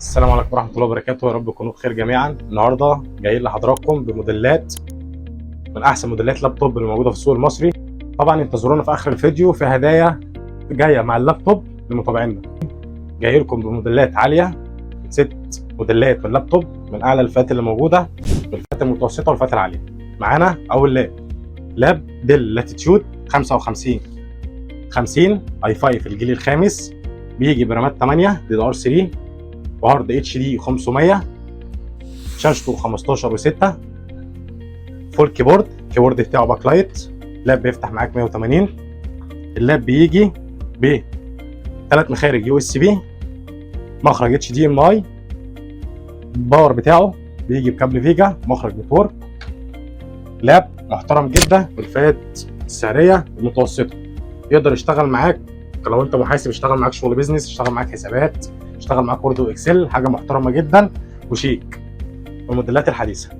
السلام عليكم ورحمة الله وبركاته، يا رب تكونوا بخير جميعا. النهارده جايين لحضراتكم بموديلات من احسن موديلات لابتوب اللي موجودة في السوق المصري. طبعا انتظرونا في اخر الفيديو، في هدايا جاية مع اللابتوب لمتابعينا. جاي لكم بموديلات عالية، 6 موديلات من لابتوب من اعلى الفئات اللي موجودة، من الفئات المتوسطة والفئات العالية. معانا اول لاب ديل لاتيتيود 55 50 اي 5 الجيل الخامس، بيجي برامات 8 دي دي ار 3 وهارد اتش دي 500، شاشته 15 و6، فول كيبورد بتاعه باك لايت، اللاب بيفتح معاك 180. اللاب بيجي ب 3 مخارج يو اس بي، مخرج اتش دي ام اي، الباور بتاعه بيجي بكابل فيجا، مخرج نتورك. لاب محترم جدا بالفئات السعريه المتوسطه، يقدر يشتغل معاك لو انت محاسب، يشتغل معاك شغل بيزنس، يشتغل معاك حسابات، يشتغل معاك وورد واكسل. حاجه محترمه جدا وشيك. الموديلات الحديثه